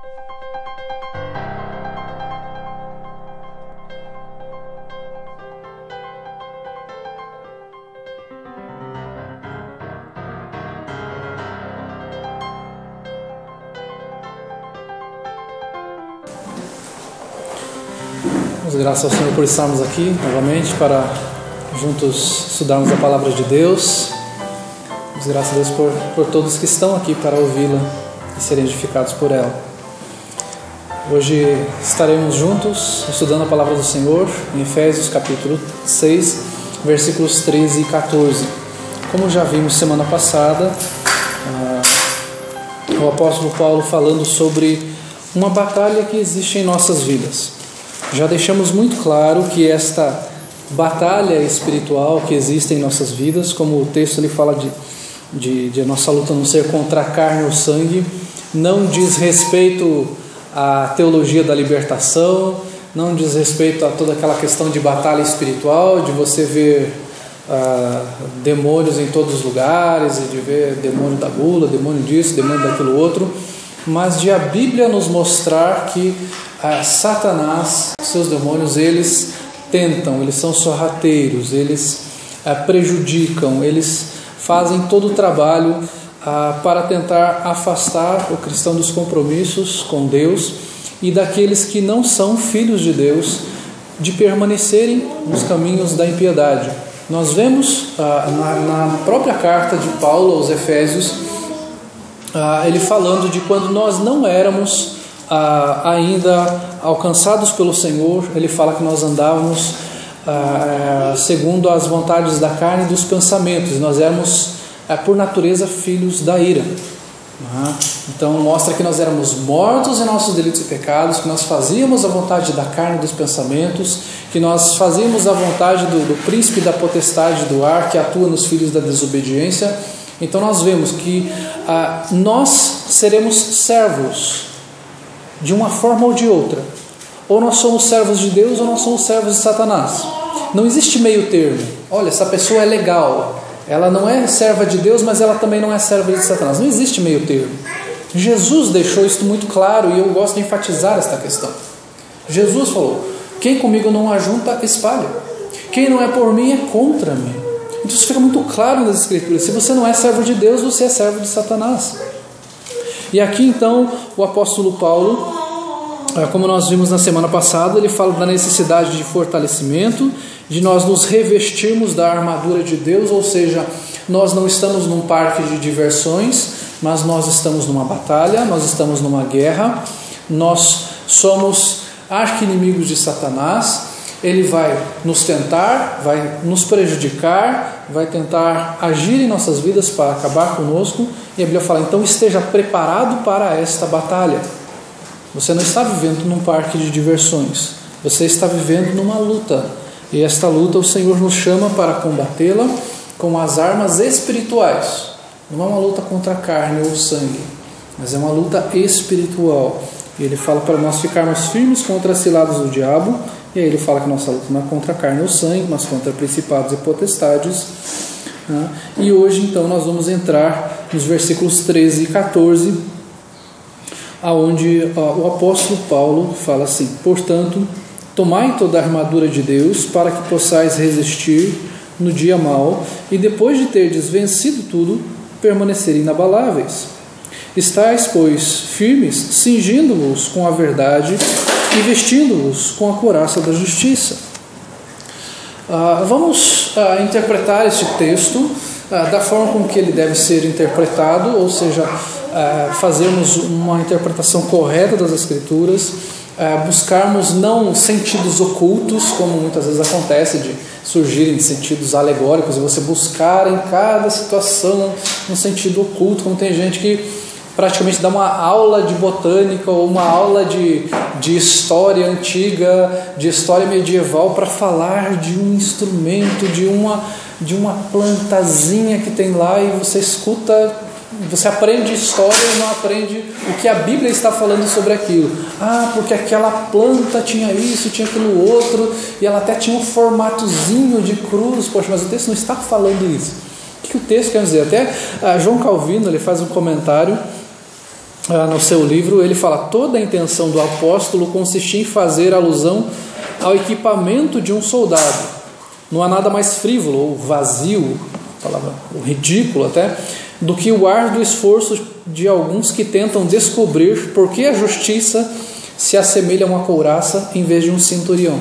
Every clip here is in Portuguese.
Damos graças ao Senhor por estarmos aqui novamente para juntos estudarmos a Palavra de Deus. Damos graças a Deus por todos que estão aqui para ouvi-la e serem edificados por ela. Hoje estaremos juntos estudando a Palavra do Senhor em Efésios capítulo 6, versículos 13 e 14. Como já vimos semana passada, o apóstolo Paulo falando sobre uma batalha que existe em nossas vidas. Já deixamos muito claro que esta batalha espiritual que existe em nossas vidas, como o texto ele fala de a nossa luta não ser contra a carne ou sangue, não diz respeito à teologia da libertação, não diz respeito a toda aquela questão de batalha espiritual, de você ver demônios em todos os lugares, e de ver demônio da gula, demônio disso, demônio daquilo outro, mas de a Bíblia nos mostrar que Satanás, seus demônios, eles tentam, eles são sorrateiros, eles prejudicam, eles fazem todo o trabalho para tentar afastar o cristão dos compromissos com Deus e daqueles que não são filhos de Deus de permanecerem nos caminhos da impiedade. Nós vemos na própria carta de Paulo aos Efésios, ele falando de quando nós não éramos ainda alcançados pelo Senhor. Ele fala que nós andávamos segundo as vontades da carne e dos pensamentos. Nós éramos por natureza filhos da ira. Então mostra que nós éramos mortos em nossos delitos e pecados, que nós fazíamos a vontade da carne e dos pensamentos, que nós fazíamos a vontade do príncipe da potestade do ar, que atua nos filhos da desobediência. Então nós vemos que nós seremos servos de uma forma ou de outra. Ou nós somos servos de Deus ou nós somos servos de Satanás. Não existe meio termo. Olha, essa pessoa é legal, ela não é serva de Deus, mas ela também não é serva de Satanás. Não existe meio termo. Jesus deixou isso muito claro e eu gosto de enfatizar esta questão. Jesus falou: quem comigo não ajunta, espalha. Quem não é por mim é contra mim. Então isso fica muito claro nas Escrituras. Se você não é servo de Deus, você é servo de Satanás. E aqui então o apóstolo Paulo, como nós vimos na semana passada, ele fala da necessidade de fortalecimento, de nós nos revestirmos da armadura de Deus, ou seja, nós não estamos num parque de diversões, mas nós estamos numa batalha, nós estamos numa guerra, nós somos arqui-inimigos de Satanás. Ele vai nos tentar, vai nos prejudicar, vai tentar agir em nossas vidas para acabar conosco. E a Bíblia fala: então esteja preparado para esta batalha. Você não está vivendo num parque de diversões, você está vivendo numa luta. E esta luta o Senhor nos chama para combatê-la com as armas espirituais. Não é uma luta contra a carne ou o sangue, mas é uma luta espiritual. E ele fala para nós ficarmos firmes contra as ciladas do diabo. E aí ele fala que nossa luta não é contra a carne ou sangue, mas contra principados e potestades. E hoje então nós vamos entrar nos versículos 13 e 14, aonde o apóstolo Paulo fala assim: portanto, tomai toda a armadura de Deus, para que possais resistir no dia mau, e depois de terdes vencido tudo, permanecer inabaláveis. Estais, pois, firmes, cingindo-vos com a verdade e vestindo-vos com a couraça da justiça. Vamos interpretar este texto da forma como que ele deve ser interpretado, ou seja, fazermos uma interpretação correta das Escrituras, buscarmos não sentidos ocultos, como muitas vezes acontece de surgirem sentidos alegóricos, e você buscar em cada situação um sentido oculto, como tem gente que praticamente dá uma aula de botânica ou uma aula de história antiga, de história medieval, para falar de um instrumento, de uma plantazinha que tem lá, e você escuta, você aprende história e não aprende o que a Bíblia está falando sobre aquilo. Porque aquela planta tinha isso, tinha aquilo outro, e ela até tinha um formatozinho de cruz. Poxa, mas o texto não está falando isso. O que o texto quer dizer? Até João Calvino ele faz um comentário no seu livro, ele fala: toda a intenção do apóstolo consistia em fazer alusão ao equipamento de um soldado. Não há nada mais frívolo ou vazio, palavra ridículo até, do que o árduo esforço de alguns que tentam descobrir por que a justiça se assemelha a uma couraça em vez de um centurião.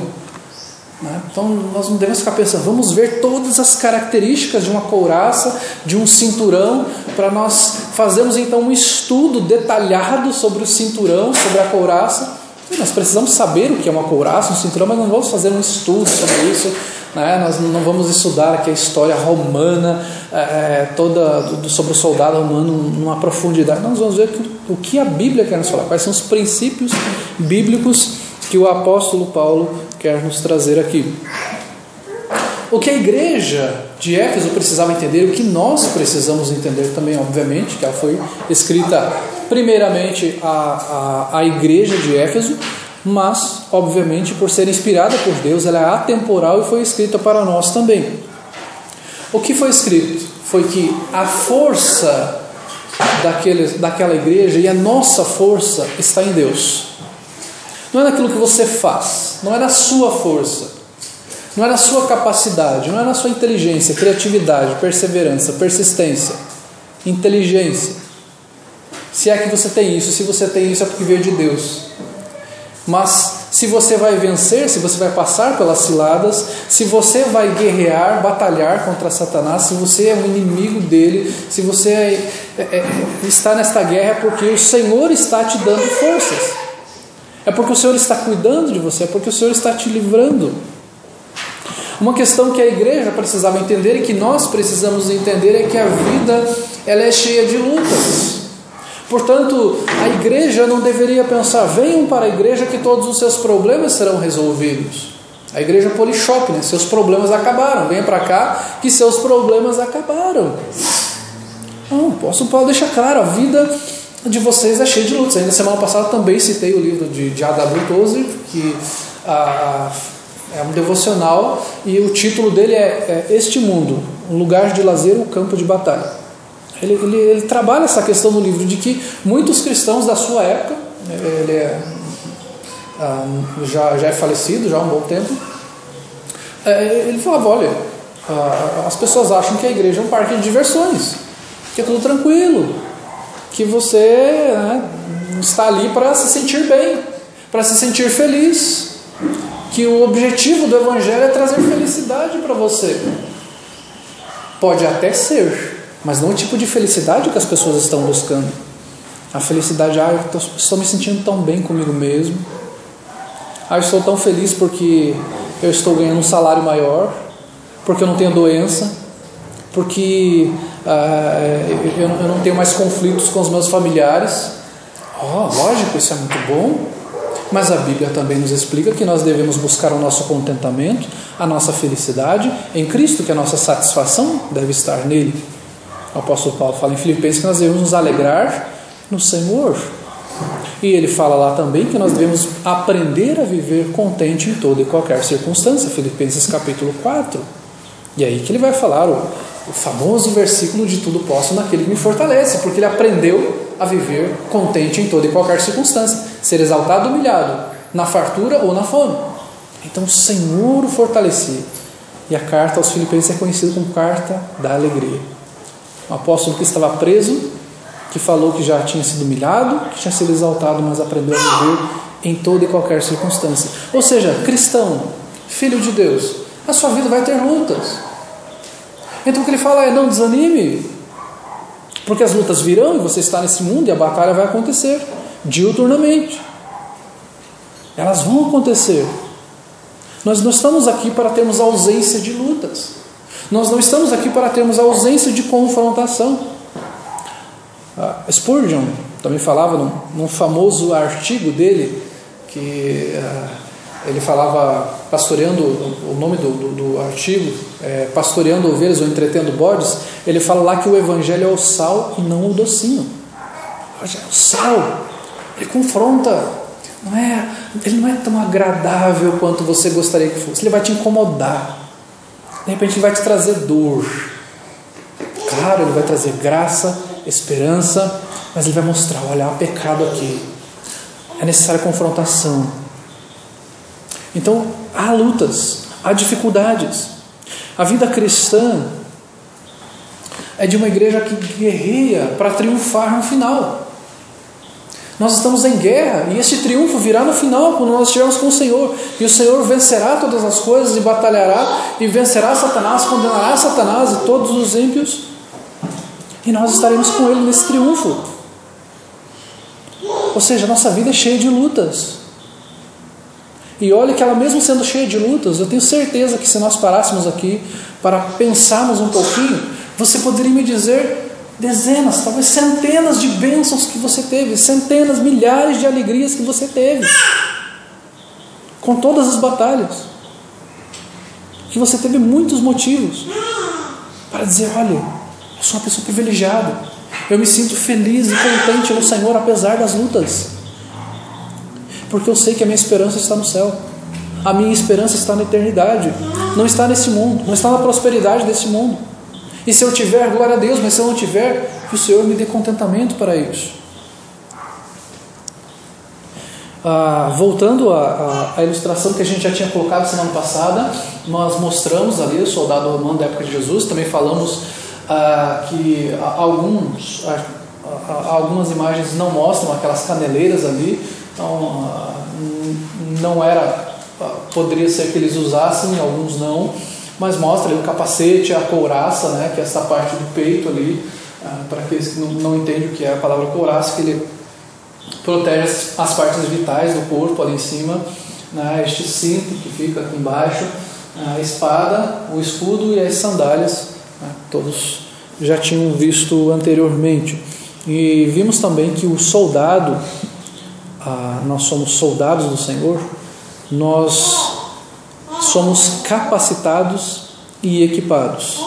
Então nós não devemos ficar pensando, vamos ver todas as características de uma couraça, de um cinturão, para nós fazermos então um estudo detalhado sobre o cinturão, sobre a couraça. Nós precisamos saber o que é uma couraça, um cinturão, mas não vamos fazer um estudo sobre isso, nós não vamos estudar aqui a história romana toda sobre o soldado romano numa profundidade. Nós vamos ver o que a Bíblia quer nos falar, quais são os princípios bíblicos que o apóstolo Paulo quer nos trazer aqui. O que a igreja de Éfeso precisava entender, o que nós precisamos entender também, obviamente, que ela foi escrita primeiramente à igreja de Éfeso, mas, obviamente, por ser inspirada por Deus, ela é atemporal e foi escrita para nós também. O que foi escrito? Foi que a força daquela igreja e a nossa força está em Deus. Não é naquilo que você faz, não é na sua força, não é na sua capacidade, não é na sua inteligência, criatividade, perseverança, persistência, inteligência. Se é que você tem isso, se você tem isso é porque veio de Deus. Mas se você vai vencer, se você vai passar pelas ciladas, se você vai guerrear, batalhar contra Satanás, se você é um inimigo dele, se você está nesta guerra, é porque o Senhor está te dando forças. É porque o Senhor está cuidando de você, é porque o Senhor está te livrando. Uma questão que a igreja precisava entender e que nós precisamos entender é que a vida ela é cheia de lutas. Portanto, a igreja não deveria pensar, venham para a igreja que todos os seus problemas serão resolvidos. A igreja Polishop, seus problemas acabaram, venha para cá que seus problemas acabaram. Não, o apóstolo Paulo deixa claro, a vida de vocês é cheia de lutas. Ainda semana passada também citei o livro de A.W. Tozer, que é um devocional, e o título dele é Este Mundo, um lugar de lazer ou campo de batalha. Ele trabalha essa questão no livro de que muitos cristãos da sua época, ele já é falecido já há um bom tempo, ele falava, olha, as pessoas acham que a igreja é um parque de diversões, que é tudo tranquilo, que você está ali para se sentir bem, para se sentir feliz, que o objetivo do Evangelho é trazer felicidade para você. Pode até ser, mas não é o tipo de felicidade que as pessoas estão buscando. A felicidade, eu estou me sentindo tão bem comigo mesmo, eu estou tão feliz porque eu estou ganhando um salário maior, porque eu não tenho doença, porque eu não tenho mais conflitos com os meus familiares. Lógico, isso é muito bom, mas a Bíblia também nos explica que nós devemos buscar o nosso contentamento, a nossa felicidade em Cristo, que a nossa satisfação deve estar nele. O apóstolo Paulo fala em Filipenses que nós devemos nos alegrar no Senhor. E ele fala lá também que nós devemos aprender a viver contente em toda e qualquer circunstância. Filipenses capítulo 4. E aí que ele vai falar o famoso versículo de tudo posso naquele que me fortalece, porque ele aprendeu a viver contente em toda e qualquer circunstância, ser exaltado ou humilhado, na fartura ou na fome. Então o Senhor o fortalecia. E a carta aos Filipenses é conhecida como carta da alegria. Um apóstolo que estava preso, que falou que já tinha sido humilhado, que tinha sido exaltado, mas aprendeu a viver em toda e qualquer circunstância. Ou seja, cristão, filho de Deus, a sua vida vai ter lutas. Então o que ele fala é, não desanime, porque as lutas virão e você está nesse mundo e a batalha vai acontecer diuturnamente. Elas vão acontecer. Nós não estamos aqui para termos ausência de lutas. Nós não estamos aqui para termos ausência de confrontação. Spurgeon também falava num famoso artigo dele, que ele falava, pastoreando, o nome do artigo, pastoreando ovelhas ou entretendo bodes, ele fala lá que o Evangelho é o sal e não o docinho. É o sal, ele confronta, ele não é tão agradável quanto você gostaria que fosse, ele vai te incomodar, de repente ele vai te trazer dor. Claro, ele vai trazer graça, esperança, Mas Ele vai mostrar, olha, há pecado aqui, é necessária confrontação. Então, há lutas, há dificuldades. A vida cristã é de uma igreja que guerreia para triunfar no final. Nós estamos em guerra, e esse triunfo virá no final, quando nós estivermos com o Senhor. E o Senhor vencerá todas as coisas e batalhará, e vencerá Satanás, condenará Satanás e todos os ímpios. E nós estaremos com Ele nesse triunfo. Ou seja, a nossa vida é cheia de lutas. E olha que ela mesmo sendo cheia de lutas, eu tenho certeza que se nós parássemos aqui para pensarmos um pouquinho, você poderia me dizer dezenas, talvez centenas de bênçãos que você teve, centenas, milhares de alegrias que você teve, com todas as batalhas, que você teve muitos motivos para dizer, olha, eu sou uma pessoa privilegiada, eu me sinto feliz e contente no Senhor apesar das lutas, porque eu sei que a minha esperança está no céu, a minha esperança está na eternidade, não está nesse mundo, não está na prosperidade desse mundo. E se eu tiver, glória a Deus, mas se eu não tiver, que o Senhor me dê contentamento para isso. Voltando à ilustração que a gente já tinha colocado semana passada, nós mostramos ali o soldado romano da época de Jesus, também falamos que algumas imagens não mostram aquelas caneleiras ali, então não era, poderia ser que eles usassem, alguns não, mas mostra ali o capacete, a couraça, né, que é essa parte do peito ali, para aqueles que não entendem o que é a palavra couraça, que ele protege as partes vitais do corpo ali em cima, né, este cinto que fica aqui embaixo, a espada, o escudo e as sandálias, né, todos já tinham visto anteriormente. E vimos também que o soldado, nós somos soldados do Senhor, nós somos capacitados e equipados.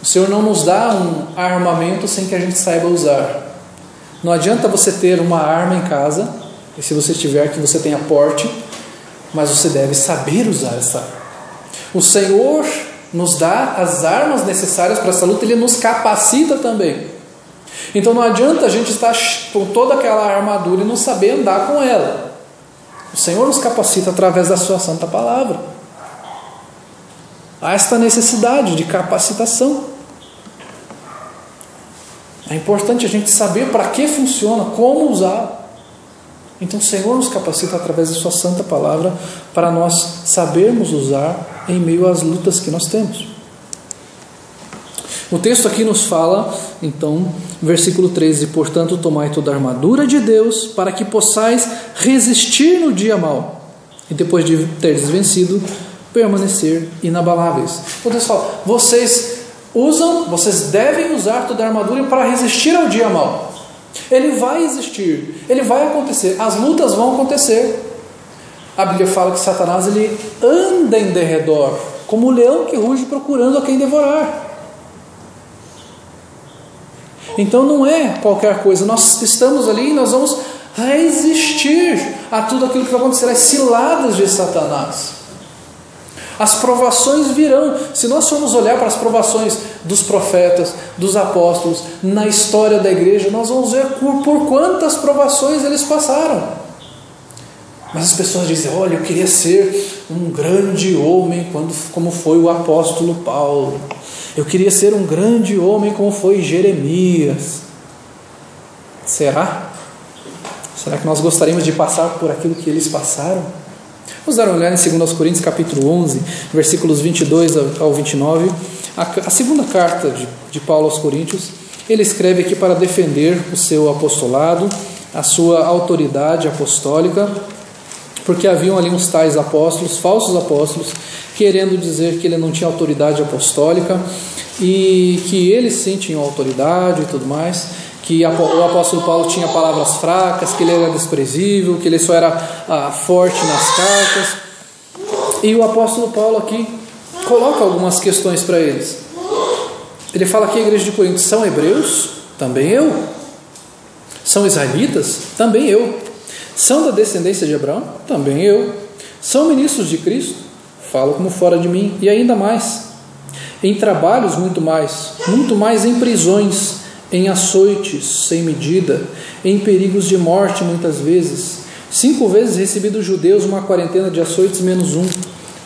O Senhor não nos dá um armamento sem que a gente saiba usar. Não adianta você ter uma arma em casa, e se você tiver, que você tenha porte, mas você deve saber usar essa arma. O Senhor nos dá as armas necessárias para essa luta, Ele nos capacita também. Então não adianta a gente estar com toda aquela armadura e não saber andar com ela. O Senhor nos capacita através da sua santa palavra. Há esta necessidade de capacitação. É importante a gente saber para que funciona, como usar. Então o Senhor nos capacita através da sua santa palavra para nós sabermos usar em meio às lutas que nós temos. O texto aqui nos fala, então, versículo 13: portanto, tomai toda a armadura de Deus, para que possais resistir no dia mau, e depois de teres vencido, permanecer inabaláveis. O texto fala, vocês devem usar toda a armadura para resistir ao dia mau. Ele vai existir, ele vai acontecer, as lutas vão acontecer. A Bíblia fala que Satanás, ele anda em derredor, como o leão que ruge procurando a quem devorar. Então não é qualquer coisa, nós estamos ali e nós vamos resistir a tudo aquilo que vai acontecer, as ciladas de Satanás. As provações virão. Se nós formos olhar para as provações dos profetas, dos apóstolos, na história da igreja, nós vamos ver por quantas provações eles passaram. Mas as pessoas dizem, olha, eu queria ser um grande homem como foi o apóstolo Paulo. Eu queria ser um grande homem como foi Jeremias. Será? Será que nós gostaríamos de passar por aquilo que eles passaram? Vamos dar uma olhada em 2 Coríntios capítulo 11, versículos 22 ao 29. A segunda carta de Paulo aos Coríntios. Ele escreve aqui para defender o seu apostolado, a sua autoridade apostólica, porque haviam ali uns tais apóstolos, falsos apóstolos, querendo dizer que ele não tinha autoridade apostólica e que eles sim tinham autoridade e tudo mais, que o apóstolo Paulo tinha palavras fracas, que ele era desprezível, que ele só era forte nas cartas. E o apóstolo Paulo aqui coloca algumas questões para eles. Ele fala que a igreja de Corinto são hebreus? Também eu. São israelitas? Também eu. São da descendência de Abraão? Também eu. São ministros de Cristo? Falo como fora de mim. E ainda mais. Em trabalhos muito mais em prisões, em açoites sem medida, em perigos de morte muitas vezes. 5 vezes recebi dos judeus uma quarentena de açoites menos um.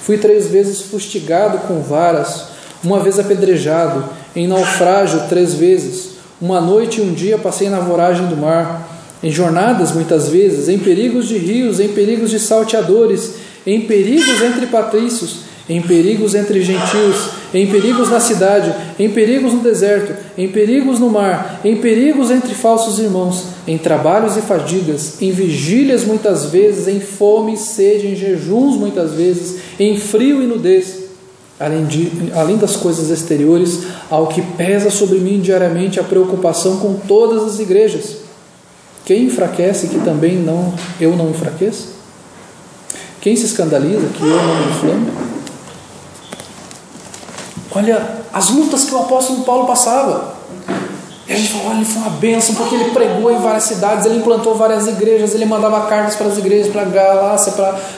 Fui 3 vezes fustigado com varas, 1 vez apedrejado, em naufrágio 3 vezes. 1 noite e 1 dia passei na voragem do mar, em jornadas muitas vezes, em perigos de rios, em perigos de salteadores, em perigos entre patrícios, em perigos entre gentios, em perigos na cidade, em perigos no deserto, em perigos no mar, em perigos entre falsos irmãos, em trabalhos e fadigas, em vigílias muitas vezes, em fome e sede, em jejuns muitas vezes, em frio e nudez. Além das coisas exteriores, ao que pesa sobre mim diariamente a preocupação com todas as igrejas. Quem enfraquece que também eu não enfraqueça? Quem se escandaliza que eu não me inflame? Olha as lutas que o apóstolo Paulo passava. E a gente fala, olha, ele foi uma bênção, porque ele pregou em várias cidades, ele implantou várias igrejas, ele mandava cartas para as igrejas, para Galácia,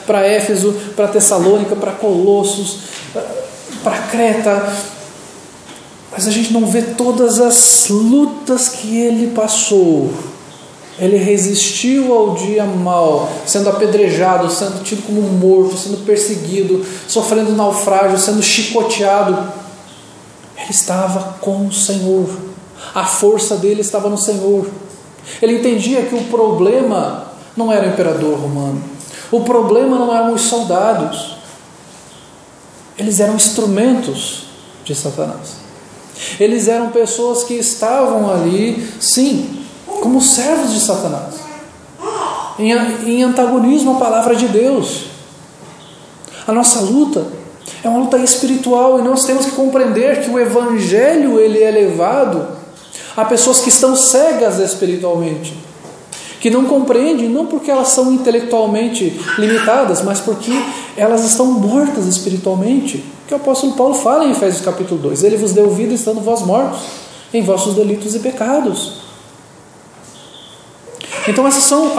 para Éfeso, para Tessalônica, para Colossos, para Creta. Mas a gente não vê todas as lutas que ele passou. Ele resistiu ao dia mau, sendo apedrejado, sendo tido como morto, sendo perseguido, sofrendo naufrágio, sendo chicoteado. Ele estava com o Senhor. A força dele estava no Senhor. Ele entendia que o problema não era o imperador romano. O problema não eram os soldados. Eles eram instrumentos de Satanás. Eles eram pessoas que estavam ali, sim, como servos de Satanás, em antagonismo à palavra de Deus. A nossa luta é uma luta espiritual, e nós temos que compreender que o Evangelho ele é levado a pessoas que estão cegas espiritualmente, que não compreendem, não porque elas são intelectualmente limitadas, mas porque elas estão mortas espiritualmente. Que o apóstolo Paulo fala em Efésios capítulo 2, ele vos deu vida estando vós mortos em vossos delitos e pecados. Então essas são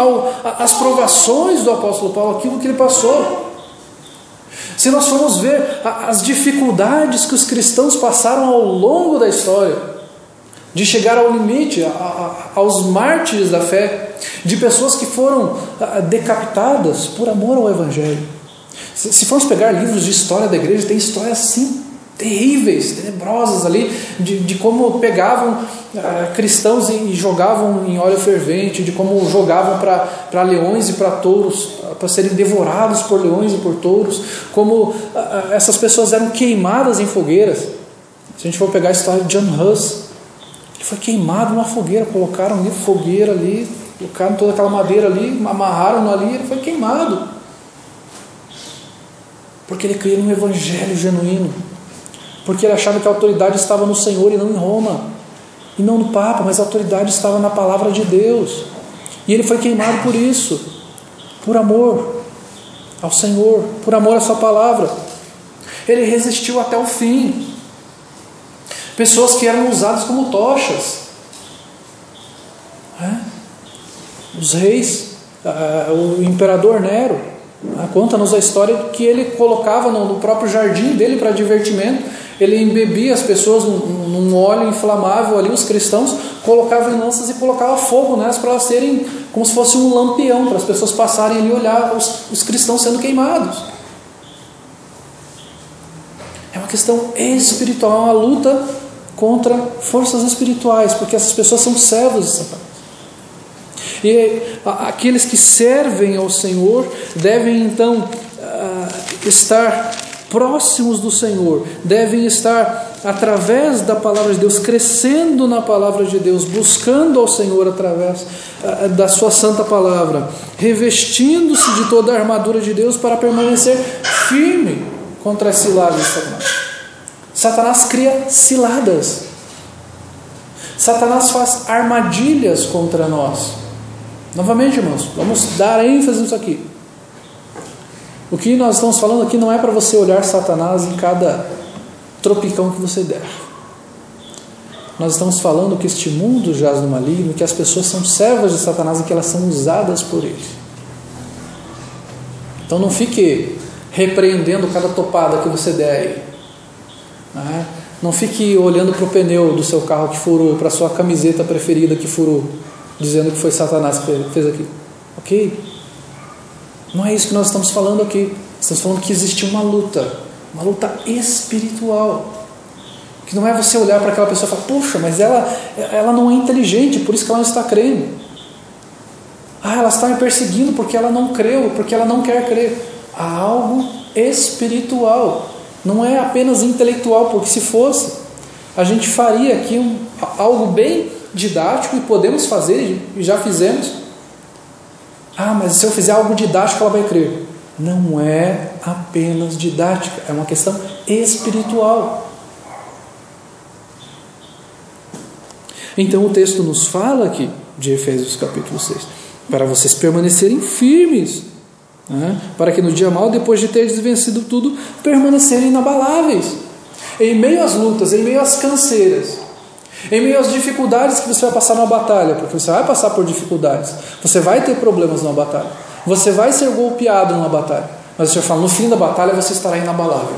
as provações do apóstolo Paulo, aquilo que ele passou. Se nós formos ver as dificuldades que os cristãos passaram ao longo da história, de chegar ao limite, aos mártires da fé, de pessoas que foram decapitadas por amor ao Evangelho. Se formos pegar livros de história da igreja, tem histórias assim terríveis, tenebrosas ali, de como pegavam cristãos e jogavam em óleo fervente, de como jogavam para leões e para touros, para serem devorados por leões e por touros, como essas pessoas eram queimadas em fogueiras. Se a gente for pegar a história de John Huss, ele foi queimado numa fogueira, colocaram ali fogueira ali, colocaram toda aquela madeira ali, amarraram-no ali, ele foi queimado, porque ele cria num evangelho genuíno, porque ele achava que a autoridade estava no Senhor e não em Roma, e não no Papa, mas a autoridade estava na palavra de Deus, e ele foi queimado por isso, por amor ao Senhor, por amor à sua palavra. Ele resistiu até o fim. Pessoas que eram usadas como tochas, os reis, o imperador Nero, conta-nos a história que ele colocava no próprio jardim dele para divertimento, ele embebia as pessoas num óleo inflamável ali, os cristãos, colocava em lanças e colocava fogo nelas para elas serem como se fosse um lampião, para as pessoas passarem ali e olhar os cristãos sendo queimados. É uma questão espiritual, uma luta contra forças espirituais, porque essas pessoas são servos de Satanás. E aqueles que servem ao Senhor devem então estar próximos do Senhor, devem estar através da palavra de Deus, crescendo na palavra de Deus, buscando ao Senhor através da sua santa palavra, revestindo-se de toda a armadura de Deus para permanecer firme contra as ciladas de Satanás. Satanás cria ciladas, Satanás faz armadilhas contra nós. Novamente, irmãos, vamos dar ênfase nisso aqui. O que nós estamos falando aqui não é para você olhar Satanás em cada tropicão que você der. Nós estamos falando que este mundo jaz no maligno, que as pessoas são servas de Satanás e que elas são usadas por ele. Então não fique repreendendo cada topada que você der aí. Não fique olhando para o pneu do seu carro que furou, para a sua camiseta preferida que furou, dizendo que foi Satanás que fez aquilo. Ok? Não é isso que nós estamos falando aqui. Estamos falando que existe uma luta espiritual. Que não é você olhar para aquela pessoa e falar, puxa, mas ela não é inteligente, por isso que ela não está crendo. Ela está me perseguindo porque ela não creu, porque ela não quer crer. Há algo espiritual. Não é apenas intelectual, porque se fosse, a gente faria aqui algo bem didático e podemos fazer, e já fizemos. Mas se eu fizer algo didático, ela vai crer. Não é apenas didática, é uma questão espiritual. Então o texto nos fala aqui, de Efésios capítulo 6, para vocês permanecerem firmes, para que no dia mau, depois de teres vencido tudo, permanecerem inabaláveis, em meio às lutas, em meio às canseiras, em meio às dificuldades que você vai passar numa batalha, porque você vai passar por dificuldades, você vai ter problemas numa batalha, você vai ser golpeado numa batalha, mas você fala, no fim da batalha você estará inabalável,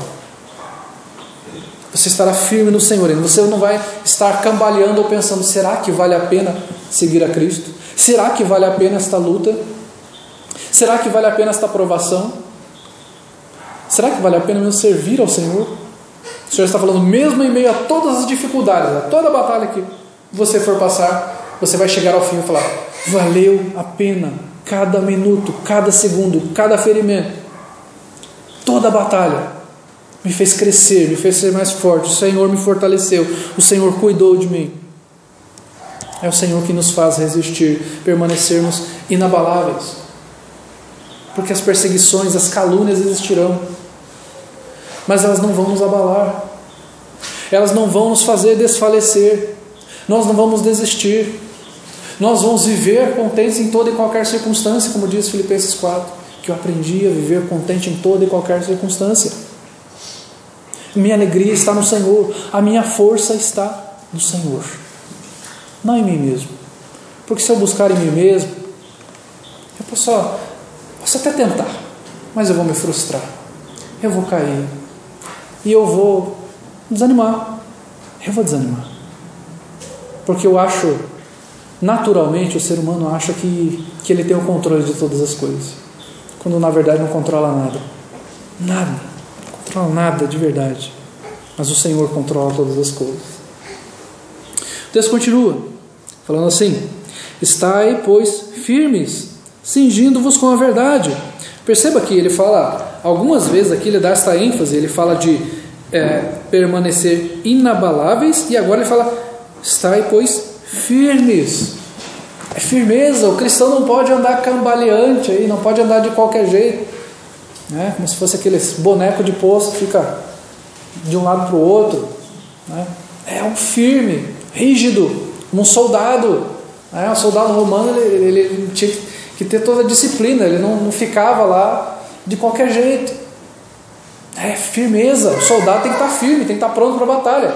você estará firme no Senhor, você não vai estar cambaleando ou pensando, será que vale a pena seguir a Cristo? Será que vale a pena esta luta? Será que vale a pena esta provação? Será que vale a pena mesmo servir ao Senhor? O Senhor está falando, mesmo em meio a todas as dificuldades, a toda a batalha que você for passar, você vai chegar ao fim e falar, valeu a pena cada minuto, cada segundo, cada ferimento, toda a batalha me fez crescer, me fez ser mais forte, o Senhor me fortaleceu, o Senhor cuidou de mim. É o Senhor que nos faz resistir, permanecermos inabaláveis. Porque as perseguições, as calúnias existirão, mas elas não vão nos abalar, elas não vão nos fazer desfalecer, nós não vamos desistir, nós vamos viver contentes em toda e qualquer circunstância, como diz Filipenses 4, que eu aprendi a viver contente em toda e qualquer circunstância. Minha alegria está no Senhor, a minha força está no Senhor, não em mim mesmo, porque se eu buscar em mim mesmo, eu posso até tentar, mas eu vou me frustrar, eu vou cair, e eu vou desanimar, porque eu acho, naturalmente o ser humano acha que ele tem o controle de todas as coisas, quando na verdade não controla nada, não controla nada de verdade, mas o Senhor controla todas as coisas. O texto continua, falando assim, estai, pois, firmes, cingindo-vos com a verdade. Perceba que ele fala, algumas vezes aqui ele dá esta ênfase, ele fala de permanecer inabaláveis, e agora ele fala, estai, pois, firmes. É firmeza, o cristão não pode andar cambaleante, aí, não pode andar de qualquer jeito, né? Como se fosse aqueles bonecos de poço que fica de um lado para o outro, né? É um firme, rígido, um soldado, né? O soldado romano ele tinha que ter toda a disciplina, ele não ficava lá de qualquer jeito. É firmeza, o soldado tem que estar firme, tem que estar pronto para a batalha,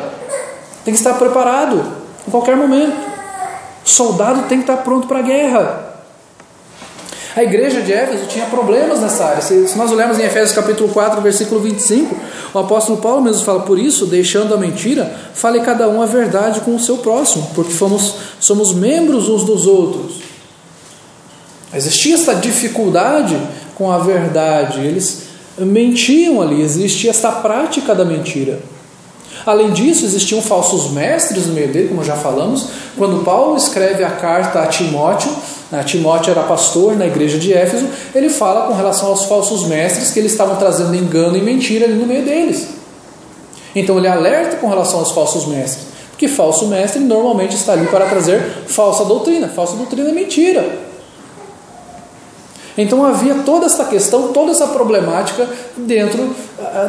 tem que estar preparado em qualquer momento. O soldado tem que estar pronto para a guerra. A igreja de Éfeso tinha problemas nessa área. Se nós olharmos em Efésios capítulo 4, versículo 25, o apóstolo Paulo mesmo fala, por isso, deixando a mentira, fale cada um a verdade com o seu próximo, porque somos membros uns dos outros. Existia esta dificuldade com a verdade, eles mentiam ali, existia esta prática da mentira. Além disso, existiam falsos mestres no meio dele, como já falamos. Quando Paulo escreve a carta a Timóteo, Timóteo era pastor na igreja de Éfeso, ele fala com relação aos falsos mestres que eles estavam trazendo engano e mentira ali no meio deles. Então ele alerta com relação aos falsos mestres, porque falso mestre normalmente está ali para trazer falsa doutrina é mentira. Então havia toda essa questão, toda essa problemática dentro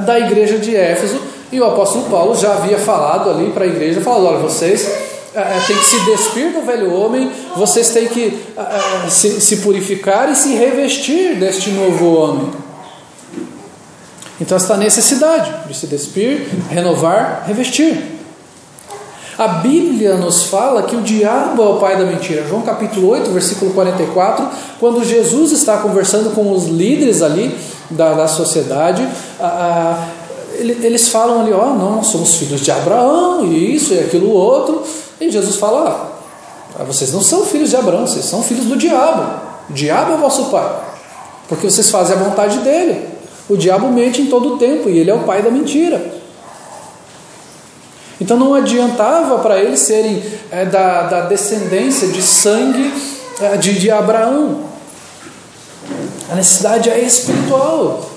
da igreja de Éfeso, e o apóstolo Paulo já havia falado ali para a igreja, falando, olha, vocês têm que se despir do velho homem, vocês têm que se purificar e se revestir deste novo homem. Então esta necessidade de se despir, renovar, revestir. A Bíblia nos fala que o diabo é o pai da mentira. João capítulo 8, versículo 44, quando Jesus está conversando com os líderes ali da sociedade, eles falam ali, ó, não, nós somos filhos de Abraão, e isso e aquilo outro, e Jesus fala, vocês não são filhos de Abraão, vocês são filhos do diabo. O diabo é o vosso pai, porque vocês fazem a vontade dele. O diabo mente em todo o tempo, e ele é o pai da mentira. Então não adiantava para eles serem da descendência de sangue de Abraão. A necessidade é espiritual.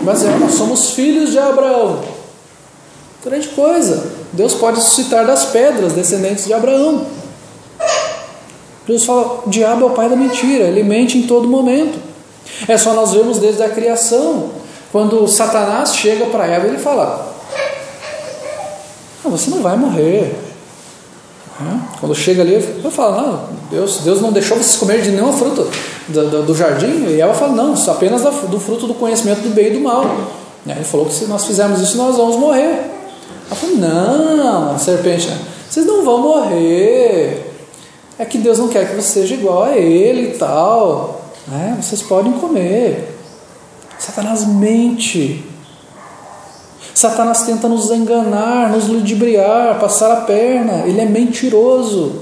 Mas nós somos filhos de Abraão. Grande coisa. Deus pode suscitar das pedras descendentes de Abraão. Deus fala, o diabo é o pai da mentira, ele mente em todo momento. É só nós vermos desde a criação, quando Satanás chega para Eva, ele fala, você não vai morrer. Quando chega ali, ele fala, não, Deus não deixou vocês comer de nenhuma fruta do jardim. E ela fala, não, apenas do fruto do conhecimento do bem e do mal. Ele falou que se nós fizermos isso, nós vamos morrer. Ela falou, não, serpente, vocês não vão morrer. É que Deus não quer que você seja igual a ele e tal. Vocês podem comer. Satanás mente. Satanás tenta nos enganar, nos ludibriar, passar a perna. Ele é mentiroso.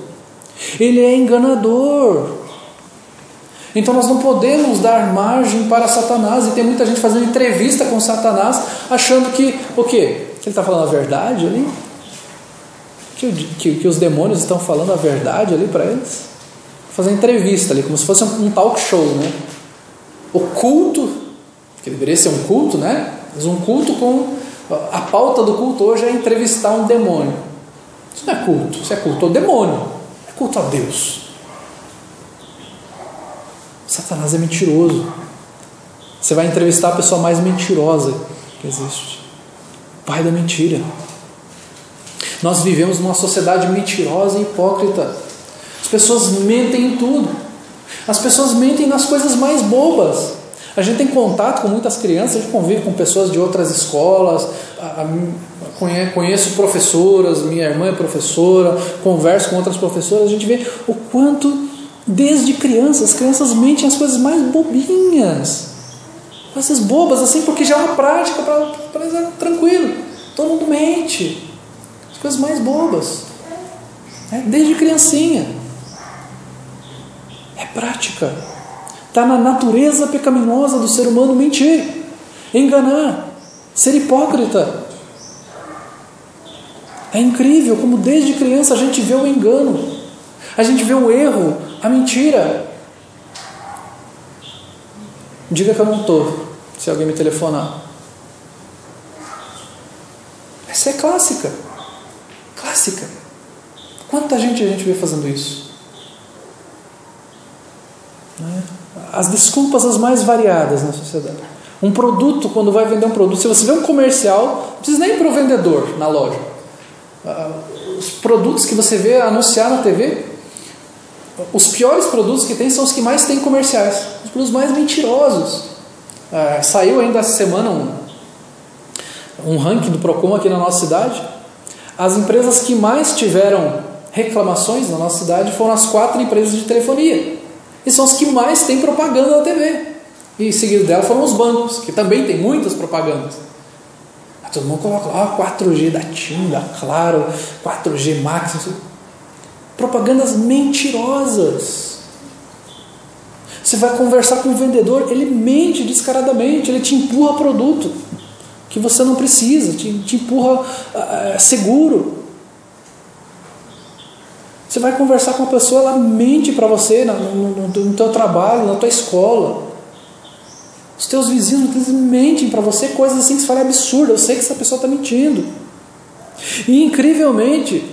Ele é enganador. Então nós não podemos dar margem para Satanás. E tem muita gente fazendo entrevista com Satanás, achando que, o quê? Que ele está falando a verdade ali? Que os demônios estão falando a verdade ali para eles? Fazendo entrevista ali, como se fosse um talk show, né? O culto, que deveria ser um culto, né? Mas um culto com... A pauta do culto hoje é entrevistar um demônio. Isso não é culto, isso é culto ao demônio. É culto a Deus. Satanás é mentiroso. Você vai entrevistar a pessoa mais mentirosa que existe. Pai da mentira. Nós vivemos numa sociedade mentirosa e hipócrita. As pessoas mentem em tudo. As pessoas mentem nas coisas mais bobas. A gente tem contato com muitas crianças, a gente convive com pessoas de outras escolas, conheço professoras, minha irmã é professora, converso com outras professoras, a gente vê o quanto, desde crianças, as crianças mentem as coisas mais bobinhas, coisas bobas, assim, porque já é uma prática para eles, tranquilo, todo mundo mente, as coisas mais bobas, desde criancinha, é prática. Está na natureza pecaminosa do ser humano mentir, enganar, ser hipócrita. É incrível como desde criança a gente vê o engano, a gente vê o erro, a mentira. Diga que eu não estou, se alguém me telefonar. Essa é clássica. Clássica. Quanta gente a gente vê fazendo isso? As desculpas as mais variadas na sociedade. Um produto, quando vai vender um produto, se você vê um comercial, não precisa nem ir para o vendedor na loja. Os produtos que você vê anunciar na TV, os piores produtos que tem são os que mais tem comerciais, os produtos mais mentirosos. Saiu ainda essa semana um ranking do Procon aqui na nossa cidade. As empresas que mais tiveram reclamações na nossa cidade foram as 4 empresas de telefonia. E são os que mais têm propaganda na TV. E seguido dela foram os bancos, que também tem muitas propagandas. Todo mundo coloca lá 4G da TIM, da Claro, 4G Max. Propagandas mentirosas. Você vai conversar com o vendedor, ele mente descaradamente, ele te empurra produto que você não precisa, te empurra seguro. Você vai conversar com uma pessoa, ela mente para você no teu trabalho, na tua escola. Os teus vizinhos eles mentem para você coisas assim que você fala, é absurdo, eu sei que essa pessoa está mentindo. E incrivelmente,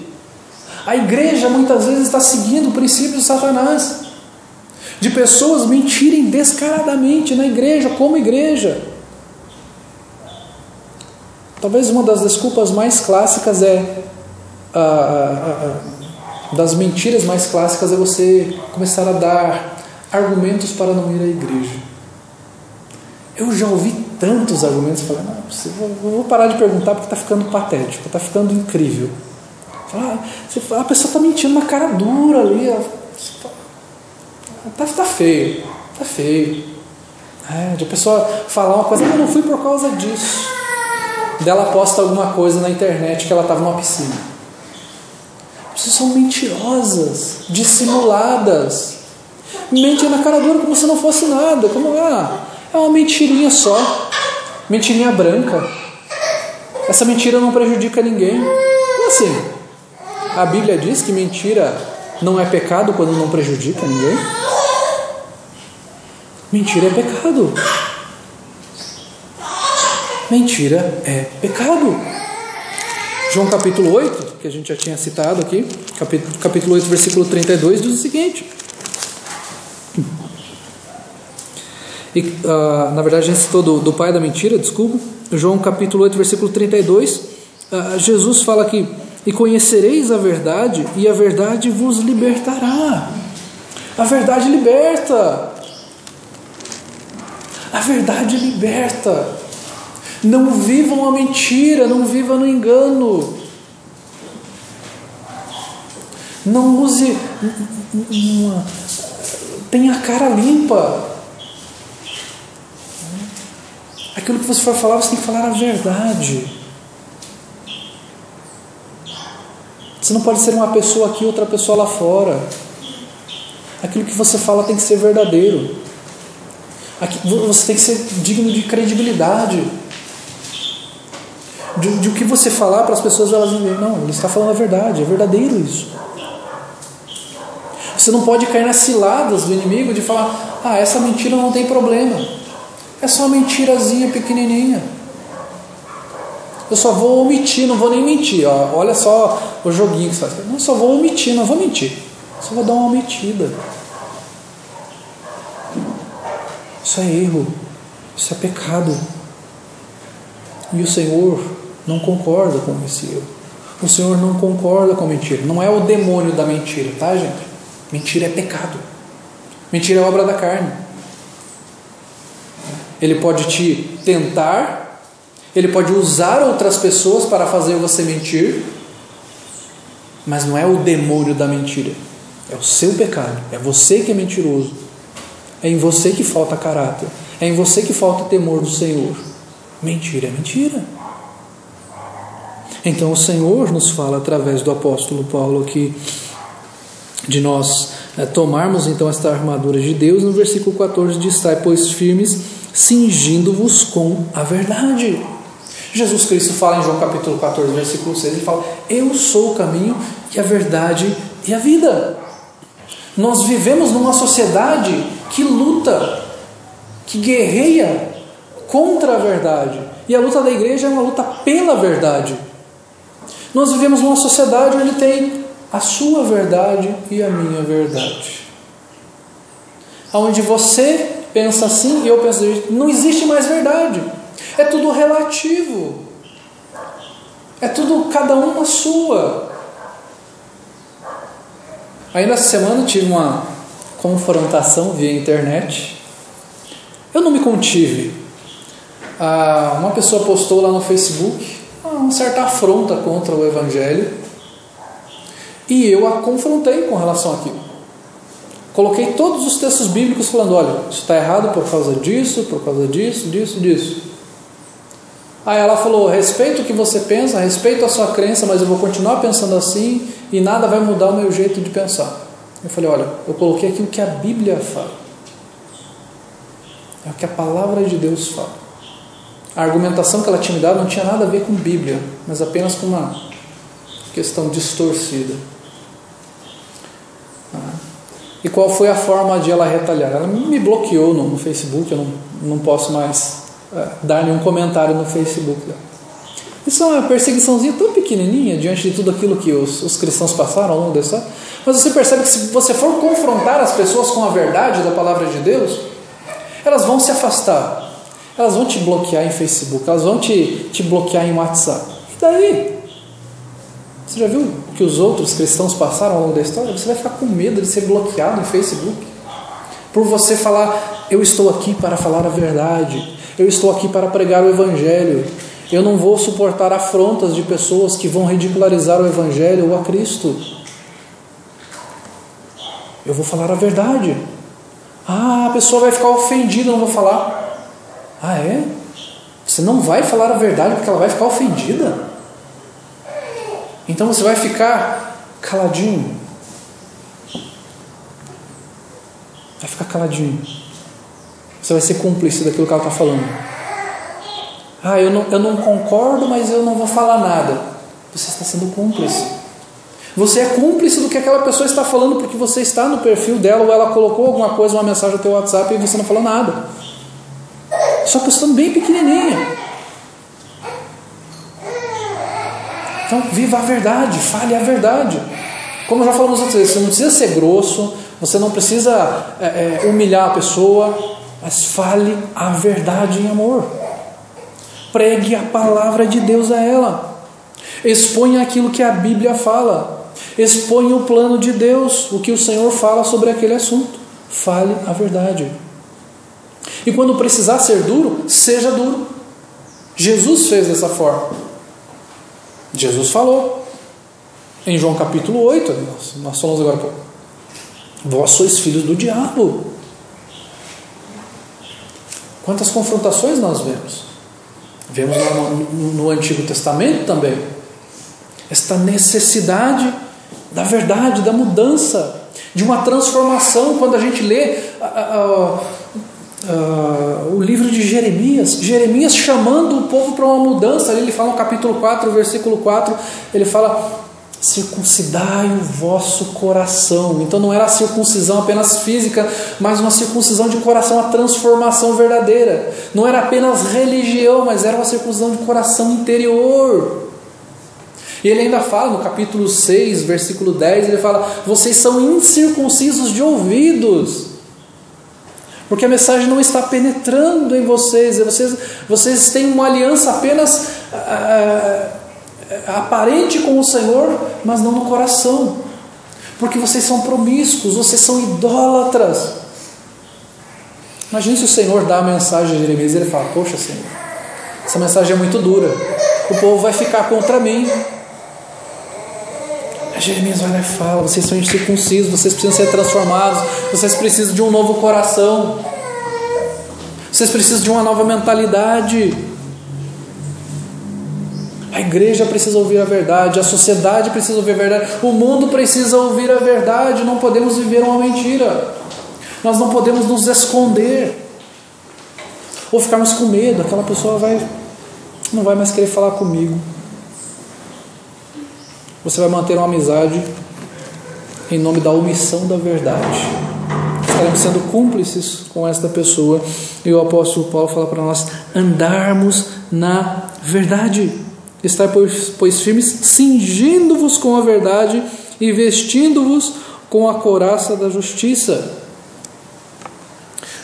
a igreja muitas vezes está seguindo o princípio de Satanás, de pessoas mentirem descaradamente na igreja, como igreja. Talvez uma das desculpas mais clássicas das mentiras mais clássicas é você começar a dar argumentos para não ir à igreja. Eu já ouvi tantos argumentos, falei, eu vou parar de perguntar porque está ficando patético, está ficando incrível. A pessoa está mentindo uma cara dura ali, está feio, está feio. De a pessoa falar uma coisa, eu não fui por causa disso. dela posta alguma coisa na internet que ela estava numa piscina. Vocês são mentirosas, dissimuladas. Mente na cara dura como se não fosse nada. Como é uma mentirinha só. Mentirinha branca. Essa mentira não prejudica ninguém. Como assim? A Bíblia diz que mentira não é pecado quando não prejudica ninguém? Mentira é pecado. Mentira é pecado. João capítulo 8, que a gente já tinha citado aqui, capítulo 8, versículo 32, diz o seguinte. Na verdade a gente citou do pai da mentira, desculpa. João capítulo 8, versículo 32, Jesus fala aqui: e conhecereis a verdade, e a verdade vos libertará. A verdade liberta. A verdade liberta. Não vivam a mentira, não vivam no engano. Não use, tenha a cara limpa. Aquilo que você for falar, você tem que falar a verdade. Você não pode ser uma pessoa aqui, outra pessoa lá fora. Aquilo que você fala tem que ser verdadeiro. Você tem que ser digno de credibilidade. De o que você falar para as pessoas, elas dizem: não, ele está falando a verdade, é verdadeiro isso. Você não pode cair nas ciladas do inimigo de falar: essa mentira não tem problema, é só uma mentirazinha pequenininha, eu só vou omitir, não vou nem mentir. Olha só o joguinho que você faz. Não, só vou omitir, não vou mentir, só vou dar uma omitida. Isso é erro, isso é pecado. E o Senhor não concorda com esse erro. O Senhor não concorda com a mentira. Não é o demônio da mentira, tá, gente? Mentira é pecado. Mentira é obra da carne. Ele pode te tentar, ele pode usar outras pessoas para fazer você mentir, mas não é o demônio da mentira. É o seu pecado. É você que é mentiroso. É em você que falta caráter. É em você que falta temor do Senhor. Mentira é mentira. Então o Senhor nos fala através do apóstolo Paulo aqui de nós tomarmos então esta armadura de Deus. No versículo 14 diz: estai, pois, firmes, cingindo-vos com a verdade. Jesus Cristo fala em João capítulo 14, versículo 6, ele fala: eu sou o caminho e a verdade e a vida. Nós vivemos numa sociedade que luta, que guerreia contra a verdade. E a luta da igreja é uma luta pela verdade. Nós vivemos numa sociedade onde tem a sua verdade e a minha verdade. Onde você pensa assim e eu penso assim. Não existe mais verdade. É tudo relativo. É tudo cada um a sua. Aí nessa semana eu tive uma confrontação via internet. Eu não me contive. Uma pessoa postou lá no Facebook uma certa afronta contra o Evangelho, e eu a confrontei com relação àquilo. Coloquei todos os textos bíblicos falando: olha, isso está errado por causa disso, disso. Aí ela falou: respeito o que você pensa, respeito a sua crença, mas eu vou continuar pensando assim e nada vai mudar o meu jeito de pensar. Eu falei: olha, eu coloquei aqui o que a Bíblia fala, é o que a palavra de Deus fala. A argumentação que ela tinha me dado não tinha nada a ver com Bíblia, mas apenas com uma questão distorcida. E qual foi a forma de ela retalhar? Ela me bloqueou no Facebook. Eu não posso mais dar nenhum comentário no Facebook. Isso é uma perseguiçãozinha tão pequenininha diante de tudo aquilo que os cristãos passaram ao longo da história. Mas você percebe que se você for confrontar as pessoas com a verdade da palavra de Deus, elas vão se afastar. Elas vão te bloquear em Facebook, elas vão te bloquear em WhatsApp. E daí? Você já viu o que os outros cristãos passaram ao longo da história? Você vai ficar com medo de ser bloqueado em Facebook por você falar: eu estou aqui para falar a verdade, eu estou aqui para pregar o Evangelho, eu não vou suportar afrontas de pessoas que vão ridicularizar o Evangelho ou a Cristo. Eu vou falar a verdade. A pessoa vai ficar ofendida, eu não vou falar. É? Você não vai falar a verdade porque ela vai ficar ofendida. Então você vai ficar caladinho. Vai ficar caladinho. Você vai ser cúmplice daquilo que ela está falando. Eu não concordo, mas eu não vou falar nada. Você está sendo cúmplice. Você é cúmplice do que aquela pessoa está falando porque você está no perfil dela ou ela colocou alguma coisa, uma mensagem no teu WhatsApp e você não falou nada. Só postando bem pequenininha. Então, viva a verdade, fale a verdade. Como já falamos outras vezes, você não precisa ser grosso, você não precisa humilhar a pessoa, mas fale a verdade em amor. Pregue a palavra de Deus a ela. Exponha aquilo que a Bíblia fala. Exponha o plano de Deus, o que o Senhor fala sobre aquele assunto. Fale a verdade. E quando precisar ser duro, seja duro. Jesus fez dessa forma. Jesus falou em João capítulo 8, nós falamos agora, vós sois filhos do diabo. Quantas confrontações nós vemos? Vemos no Antigo Testamento também esta necessidade da verdade, da mudança, de uma transformação. Quando a gente lê o livro de Jeremias chamando o povo para uma mudança, ali ele fala no capítulo 4, versículo 4, ele fala: circuncidai o vosso coração. Então não era a circuncisão apenas física, mas uma circuncisão de coração, a transformação verdadeira. Não era apenas religião, mas era uma circuncisão de coração interior. E ele ainda fala no capítulo 6, versículo 10, ele fala: vocês são incircuncisos de ouvidos, porque a mensagem não está penetrando em vocês. Vocês têm uma aliança apenas aparente com o Senhor, mas não no coração, porque vocês são promíscuos, vocês são idólatras. Imagine se o Senhor dá a mensagem a Jeremias e ele fala: poxa, Senhor, essa mensagem é muito dura, o povo vai ficar contra mim. A Jeremias vai lá e fala: vocês são incircuncisos, vocês precisam ser transformados, vocês precisam de um novo coração, vocês precisam de uma nova mentalidade. A igreja precisa ouvir a verdade, a sociedade precisa ouvir a verdade, o mundo precisa ouvir a verdade. Não podemos viver uma mentira, nós não podemos nos esconder ou ficarmos com medo. Aquela pessoa não vai mais querer falar comigo. Você vai manter uma amizade em nome da omissão da verdade. Estaremos sendo cúmplices com esta pessoa. E o apóstolo Paulo fala para nós andarmos na verdade. Estar, pois, firmes, cingindo-vos com a verdade e vestindo-vos com a couraça da justiça.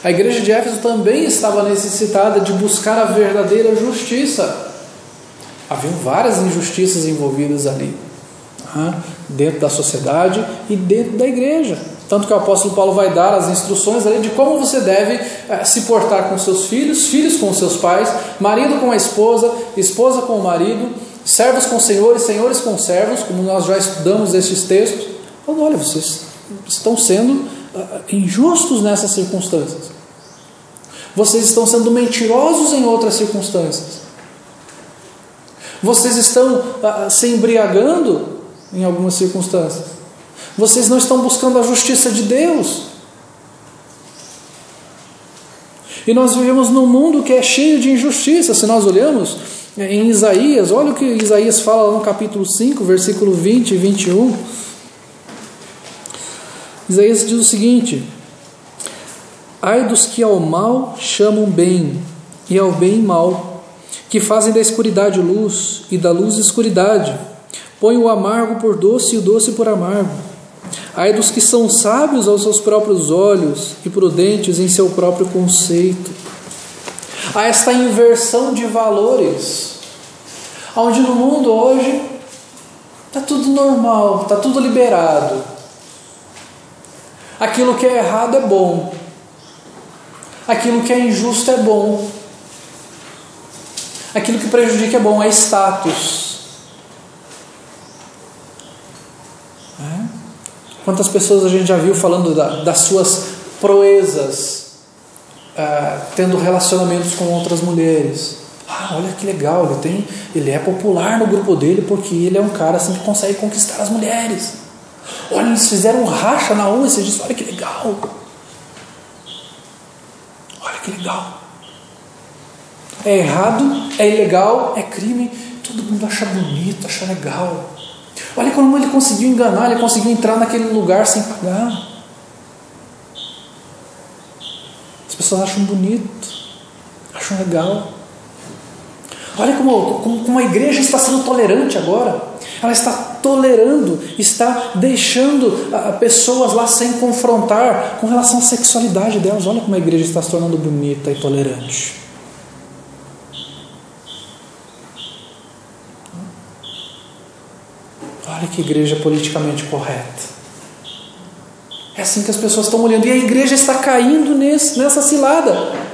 A igreja de Éfeso também estava necessitada de buscar a verdadeira justiça. Haviam várias injustiças envolvidas ali, dentro da sociedade e dentro da igreja. Tanto que o apóstolo Paulo vai dar as instruções ali de como você deve se portar com seus filhos, filhos com seus pais, marido com a esposa, esposa com o marido, servos com senhores, senhores com servos, como nós já estudamos esses textos. Falando: olha, vocês estão sendo injustos nessas circunstâncias, vocês estão sendo mentirosos em outras circunstâncias, vocês estão se embriagando em algumas circunstâncias, vocês não estão buscando a justiça de Deus. E nós vivemos num mundo que é cheio de injustiça. Se nós olhamos em Isaías, olha o que Isaías fala lá no capítulo 5, versículo 20 e 21. Isaías diz o seguinte: ai dos que ao mal chamam bem, e ao bem mal, que fazem da escuridade luz, e da luz escuridade, põem o amargo por doce e o doce por amargo. Ai dos que são sábios aos seus próprios olhos e prudentes em seu próprio conceito. Há esta inversão de valores, onde no mundo hoje está tudo normal, está tudo liberado. Aquilo que é errado é bom, aquilo que é injusto é bom, aquilo que prejudica é bom, é status. Quantas pessoas a gente já viu falando das suas proezas, tendo relacionamentos com outras mulheres? Olha que legal, ele é popular no grupo dele porque ele é um cara assim que consegue conquistar as mulheres. Olha, eles fizeram um racha na rua e você diz, olha que legal. Olha que legal. É errado, é ilegal, é crime, todo mundo acha bonito, acha legal. Olha como ele conseguiu enganar, ele conseguiu entrar naquele lugar sem pagar. As pessoas acham bonito, acham legal. Olha como a igreja está sendo tolerante agora. Ela está tolerando, está deixando pessoas lá sem confrontar com relação à sexualidade delas. Olha como a igreja está se tornando bonita e tolerante. Olha que igreja politicamente correta. É assim que as pessoas estão olhando. E a igreja está caindo nessa cilada.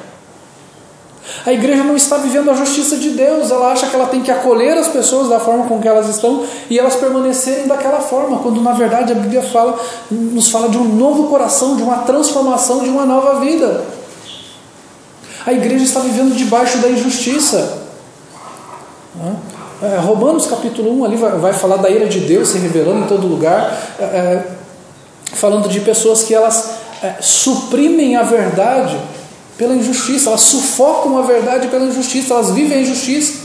A igreja não está vivendo a justiça de Deus. Ela acha que ela tem que acolher as pessoas da forma com que elas estão e elas permanecerem daquela forma, quando na verdade a Bíblia nos fala de um novo coração, de uma transformação, de uma nova vida. A igreja está vivendo debaixo da injustiça. Romanos capítulo 1 ali vai falar da ira de Deus se revelando em todo lugar, falando de pessoas que elas suprimem a verdade pela injustiça, elas sufocam a verdade pela injustiça, elas vivem a injustiça,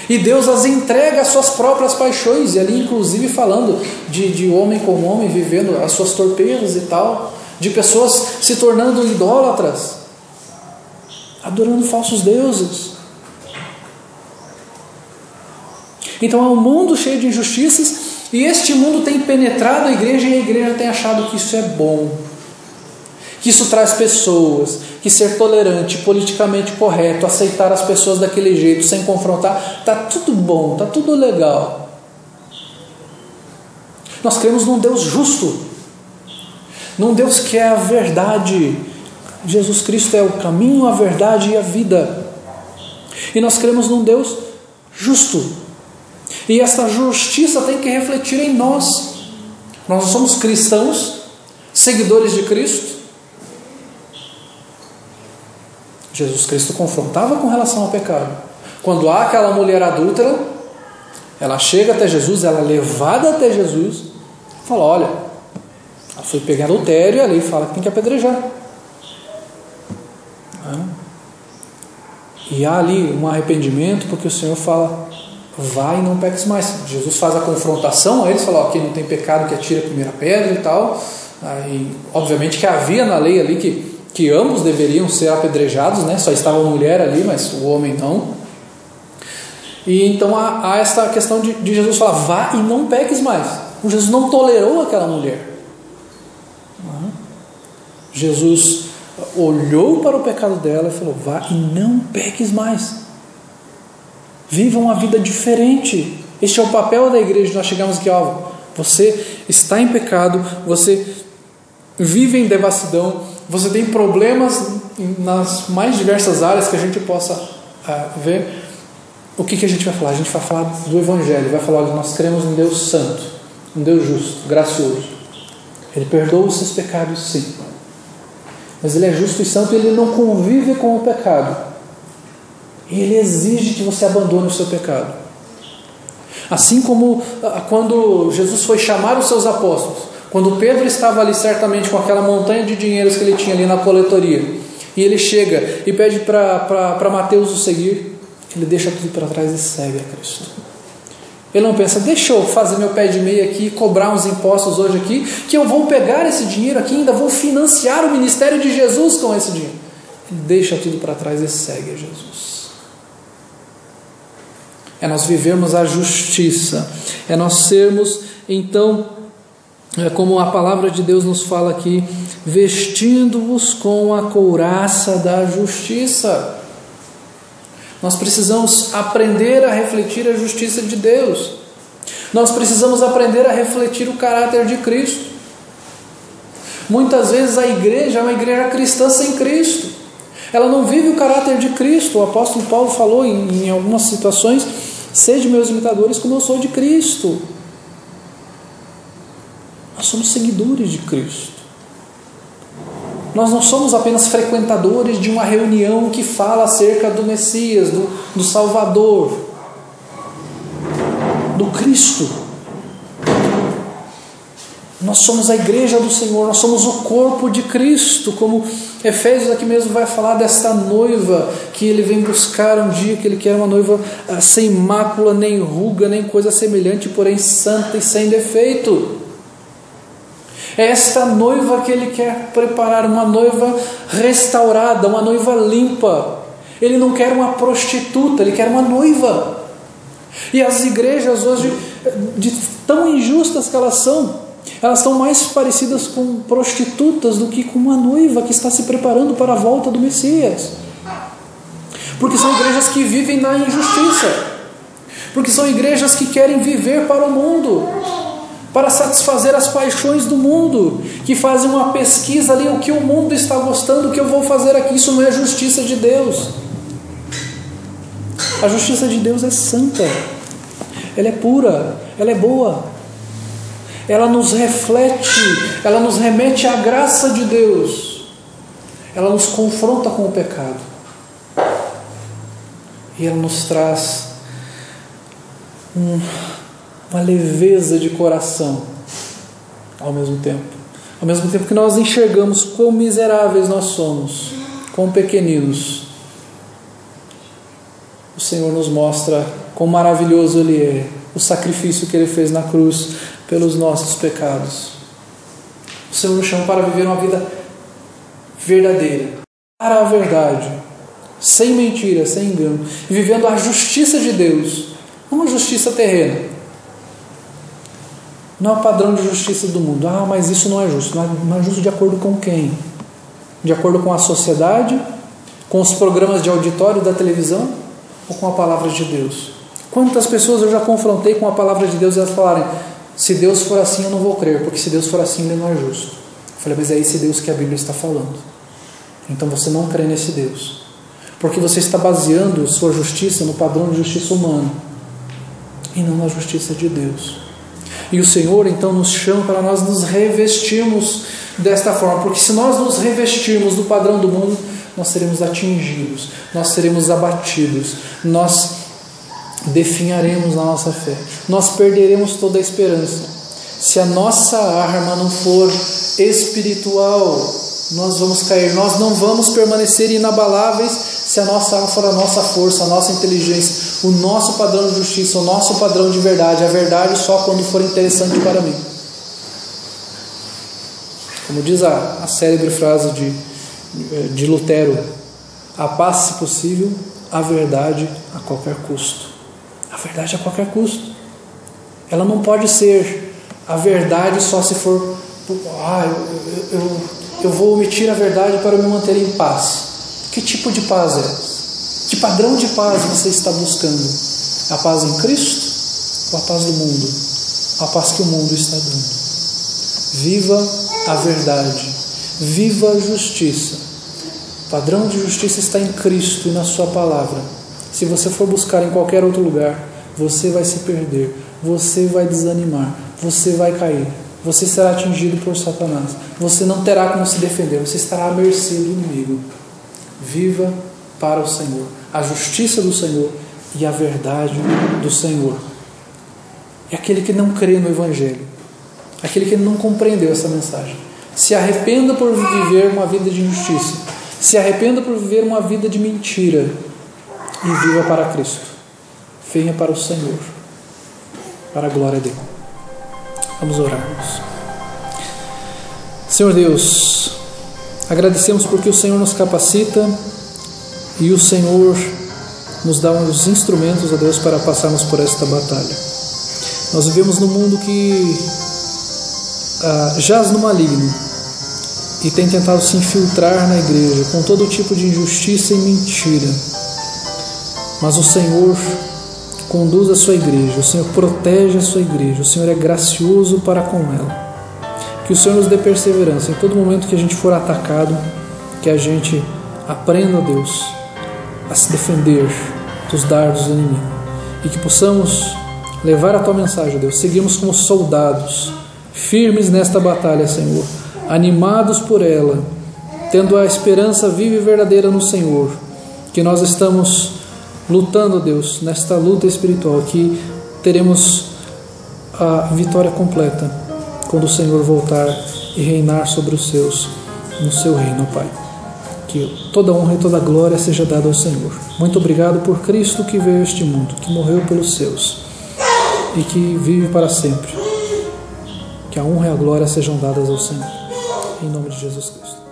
e Deus as entrega às suas próprias paixões, e ali inclusive falando de homem com homem vivendo as suas torpezas e tal, de pessoas se tornando idólatras, adorando falsos deuses. Então é um mundo cheio de injustiças, e este mundo tem penetrado a igreja, e a igreja tem achado que isso é bom, que isso traz pessoas, que ser tolerante, politicamente correto, aceitar as pessoas daquele jeito, sem confrontar, está tudo bom, está tudo legal. Nós cremos num Deus justo, num Deus que é a verdade. Jesus Cristo é o caminho, a verdade e a vida. E nós cremos num Deus justo. E essa justiça tem que refletir em nós. Nós somos cristãos, seguidores de Cristo. Jesus Cristo confrontava com relação ao pecado. Quando há aquela mulher adúltera, ela chega até Jesus, ela é levada até Jesus, fala, olha, ela foi pegar adultério, e a lei fala que tem que apedrejar. E há ali um arrependimento, porque o Senhor fala, vai e não peques mais. Jesus faz a confrontação a eles, fala, quem não tem pecado que atire a primeira pedra e tal. Aí, obviamente que havia na lei ali que ambos deveriam ser apedrejados, né? Só estava a mulher ali, mas o homem não. E então há essa questão de Jesus falar, vá e não peques mais. Jesus não tolerou aquela mulher. Jesus olhou para o pecado dela e falou, vá e não peques mais. Viva uma vida diferente. Este é o papel da igreja. Nós chegamos aqui, você está em pecado, você vive em devassidão, você tem problemas nas mais diversas áreas que a gente possa ver. O que a gente vai falar? A gente vai falar do Evangelho, vai falar que nós cremos em Deus santo, um Deus justo, gracioso. Ele perdoa os seus pecados, sim, mas Ele é justo e santo e Ele não convive com o pecado, e Ele exige que você abandone o seu pecado. Assim como quando Jesus foi chamar os seus apóstolos, quando Pedro estava ali certamente com aquela montanha de dinheiros que ele tinha ali na coletoria, e ele chega e pede para Mateus o seguir, ele deixa tudo para trás e segue a Cristo. Ele não pensa, deixa eu fazer meu pé de meia aqui, cobrar uns impostos hoje aqui, que eu vou pegar esse dinheiro aqui, ainda vou financiar o ministério de Jesus com esse dinheiro. Ele deixa tudo para trás e segue a Jesus. É nós vivermos a justiça, é nós sermos, então, como a palavra de Deus nos fala aqui, vestindo-vos com a couraça da justiça. Nós precisamos aprender a refletir a justiça de Deus. Nós precisamos aprender a refletir o caráter de Cristo. Muitas vezes a igreja é uma igreja cristã sem Cristo. Ela não vive o caráter de Cristo. O apóstolo Paulo falou em algumas situações, sede meus imitadores como eu sou de Cristo. Nós somos seguidores de Cristo. Nós não somos apenas frequentadores de uma reunião que fala acerca do Messias, do Salvador, do Cristo. Nós somos a igreja do Senhor, nós somos o corpo de Cristo, como Efésios aqui mesmo vai falar desta noiva que ele vem buscar um dia, que ele quer uma noiva sem mácula, nem ruga, nem coisa semelhante, porém santa e sem defeito. É esta noiva que ele quer preparar, uma noiva restaurada, uma noiva limpa. Ele não quer uma prostituta, ele quer uma noiva. E as igrejas hoje, de tão injustas que elas estão mais parecidas com prostitutas do que com uma noiva que está se preparando para a volta do Messias. Porque são igrejas que vivem na injustiça. Porque são igrejas que querem viver para o mundo, para satisfazer as paixões do mundo, que fazem uma pesquisa ali, o que o mundo está gostando, o que eu vou fazer aqui. Isso não é justiça de Deus. A justiça de Deus é santa, ela é pura, ela é boa, ela nos reflete, ela nos remete à graça de Deus, ela nos confronta com o pecado e ela nos traz uma leveza de coração ao mesmo tempo que nós enxergamos quão miseráveis nós somos, quão pequeninos. O Senhor nos mostra quão maravilhoso Ele é, o sacrifício que Ele fez na cruz pelos nossos pecados. O Senhor nos chama para viver uma vida verdadeira, para a verdade, sem mentira, sem engano, e vivendo a justiça de Deus, não a justiça terrena, não é o padrão de justiça do mundo. Mas isso não é justo. Não é justo de acordo com quem? De acordo com a sociedade, com os programas de auditório da televisão, ou com a palavra de Deus? Quantas pessoas eu já confrontei com a palavra de Deus e elas falarem: se Deus for assim eu não vou crer, porque se Deus for assim Ele não é justo. Eu falei: mas é esse Deus que a Bíblia está falando. Então você não crê nesse Deus, porque você está baseando sua justiça no padrão de justiça humana e não na justiça de Deus. E o Senhor então nos chama para nós nos revestirmos desta forma, porque se nós nos revestirmos do padrão do mundo, nós seremos atingidos, nós seremos abatidos, nós definharemos na nossa fé, nós perderemos toda a esperança. Se a nossa arma não for espiritual, nós vamos cair, nós não vamos permanecer inabaláveis se a nossa arma for a nossa força, a nossa inteligência, o nosso padrão de justiça, o nosso padrão de verdade, a verdade só quando for interessante para mim. Como diz a célebre frase de Lutero: a paz se possível, a verdade a qualquer custo. A verdade a qualquer custo. Ela não pode ser a verdade só se for eu vou omitir a verdade para me manter em paz. Que tipo de paz é essa? Que padrão de paz você está buscando? A paz em Cristo ou a paz do mundo? A paz que o mundo está dando. Viva a verdade, viva a justiça. O padrão de justiça está em Cristo e na sua palavra. Se você for buscar em qualquer outro lugar, você vai se perder, você vai desanimar, você vai cair, você será atingido por Satanás, você não terá como se defender, você estará à mercê do inimigo. Viva para o Senhor, a justiça do Senhor e a verdade do Senhor. E aquele que não crê no Evangelho, aquele que não compreendeu essa mensagem, se arrependa por viver uma vida de injustiça, se arrependa por viver uma vida de mentira e viva para Cristo. Venha para o Senhor, para a glória dele. Vamos orarmos. Senhor Deus, agradecemos porque o Senhor nos capacita e o Senhor nos dá os instrumentos, ó Deus, para passarmos por esta batalha. Nós vivemos num mundo que jaz no maligno e tem tentado se infiltrar na igreja com todo tipo de injustiça e mentira. Mas o Senhor conduz a sua igreja, o Senhor protege a sua igreja, o Senhor é gracioso para com ela. Que o Senhor nos dê perseverança em todo momento que a gente for atacado, que a gente aprenda, Deus, a se defender dos dardos do inimigo e que possamos levar a Tua mensagem, Deus, seguirmos como soldados, firmes nesta batalha, Senhor, animados por ela, tendo a esperança viva e verdadeira no Senhor, que nós estamos lutando, Deus, nesta luta espiritual, que teremos a vitória completa quando o Senhor voltar e reinar sobre os seus, no seu reino, Pai. Que toda honra e toda glória seja dada ao Senhor. Muito obrigado por Cristo que veio a este mundo, que morreu pelos seus e que vive para sempre. Que a honra e a glória sejam dadas ao Senhor. Em nome de Jesus Cristo.